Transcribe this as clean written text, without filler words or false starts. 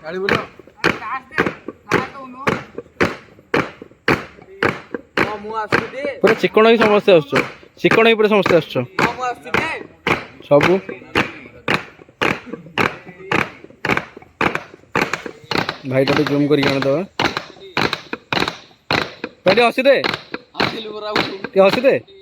गाड़ी बोलो पूरा चिकन ही समस्ते आस चिकन ही पूरा समस्ते आस सब भाई तो जूम कर हसी दे हसी दे